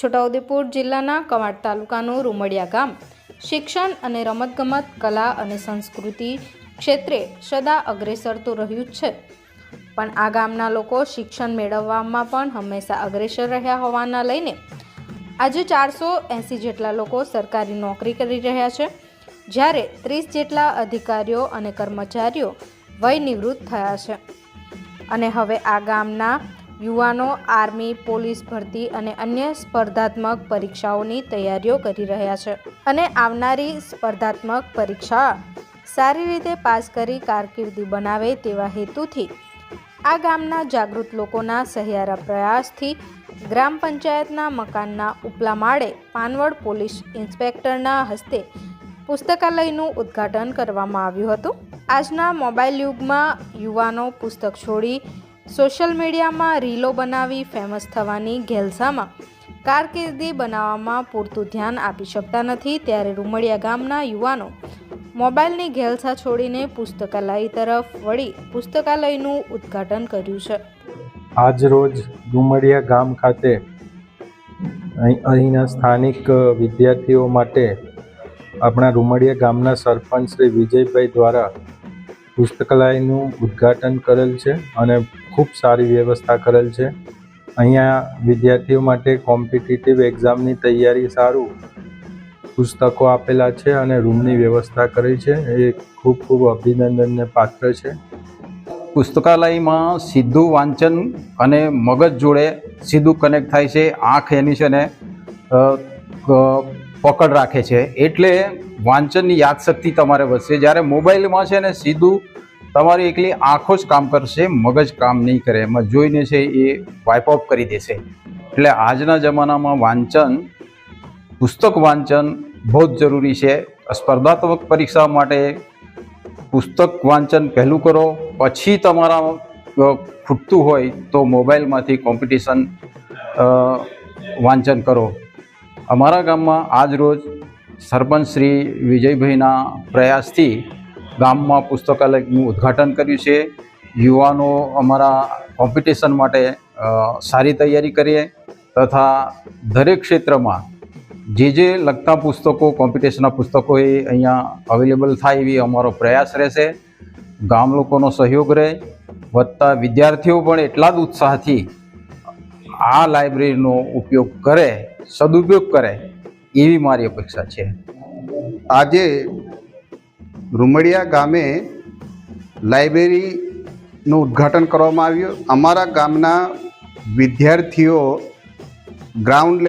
છોટાઉદેપુર જિલ્લાના કવાંટ તાલુકાનું રૂમડિયા ગામ શિક્ષણ અને રમતગમત, કલા અને સંસ્કૃતિ ક્ષેત્રે સદા અગ્રેસર તો રહ્યું જ છે, પણ આ ગામના લોકો શિક્ષણ મેળવવામાં પણ હંમેશા અગ્રેસર રહ્યા હોવાના લઈને આજે 480 જેટલા લોકો સરકારી નોકરી કરી રહ્યા છે, જ્યારે 30 જેટલા અધિકારીઓ અને કર્મચારીઓ વય નિવૃત્ત થયા છે અને હવે આ ગામના યુવાનો આર્મી, પોલીસ ભરતી અને અન્ય સ્પર્ધાત્મક પરીક્ષાઓની તૈયારીઓ કરી રહ્યા છે અને આવનારી સ્પર્ધાત્મક પરીક્ષા સારી રીતે પાસ કરી કારકિર્દી બનાવે તેવા હેતુથી આ ગામના જાગૃત લોકોના સહિયારા પ્રયાસથી ગ્રામ પંચાયતના મકાનના ઉપલા માળે પાનવડ પોલીસ ઇન્સ્પેક્ટરના હસ્તે પુસ્તકાલયનું ઉદ્ઘાટન કરવામાં આવ્યું હતું। આજના મોબાઈલ યુગમાં યુવાનો પુસ્તક છોડી સોશિયલ મીડિયામાં રીલો બનાવી ફેમસ થવાની ઘેલસામાં કારકિર્દી બનાવવામાં પૂરતું ધ્યાન આપી શકતા નથી, ત્યારે રૂમડિયા ગામના યુવાનો મોબાઈલની ઘેલસા છોડીને પુસ્તકાલય તરફ વળી પુસ્તકાલયનું ઉદ્ઘાટન કર્યું છે। આજ રોજ રૂમડિયા ગામ ખાતે અહીંના સ્થાનિક વિદ્યાર્થીઓ માટે આપણા રૂમડિયા ગામના સરપંચ શ્રી વિજયભાઈ દ્વારા પુસ્તકાલયનું ઉદ્ઘાટન કરેલ છે અને ખૂબ સારી વ્યવસ્થા કરેલ છે। અહીંયા વિદ્યાર્થીઓ માટે કોમ્પિટિટિવ એક્ઝામની તૈયારી સારું પુસ્તકો આપેલા છે અને રૂમની વ્યવસ્થા કરી છે, એ ખૂબ ખૂબ અભિનંદનને પાત્ર છે। પુસ્તકાલયમાં સીધું વાંચન અને મગજ જોડે સીધું કનેક્ટ થાય છે, આંખ એની છે ને પકડ રાખે છે, એટલે વાંચનની યાદશક્તિ તમારે વધશે। જ્યારે મોબાઈલમાં છે ને સીધું તમારી એકલી આંખો જ કામ કરશે, મગજ કામ નહીં કરે, એમાં જોઈને છે એ વાઇપ ઓફ કરી દેશે। એટલે આજના જમાનામાં વાંચન, પુસ્તક વાંચન બહુ જ જરૂરી છે। સ્પર્ધાત્મક પરીક્ષા માટે પુસ્તક વાંચન પહેલું કરો, પછી તમારા ખૂટતું હોય તો મોબાઈલમાંથી કોમ્પિટિશન વાંચન કરો। અમારા ગામમાં આજ રોજ સરપંચ શ્રી વિજયભાઈના પ્રયાસથી ગામમાં પુસ્તકાલયનું ઉદ્ઘાટન કર્યું છે। યુવાનો અમારા કોમ્પિટિશન માટે સારી તૈયારી કરીએ તથા દરેક ક્ષેત્રમાં જે લગતા પુસ્તકો, કોમ્પિટિશનના પુસ્તકો એ અહીંયા અવેલેબલ થાય એવી અમારો પ્રયાસ રહેશે। ગામ લોકોનો સહયોગ રહે, વધતા વિદ્યાર્થીઓ પણ એટલા જ ઉત્સાહથી આ લાઇબ્રેરીનો ઉપયોગ કરે, સદુપયોગ કરે એવી મારી અપેક્ષા છે। આજે રૂમડિયા ગામે લાઇબ્રેરીનું ઉદ્ઘાટન કરવામાં આવ્યું। અમારા ગામના વિદ્યાર્થીઓ ગ્રાઉન્ડ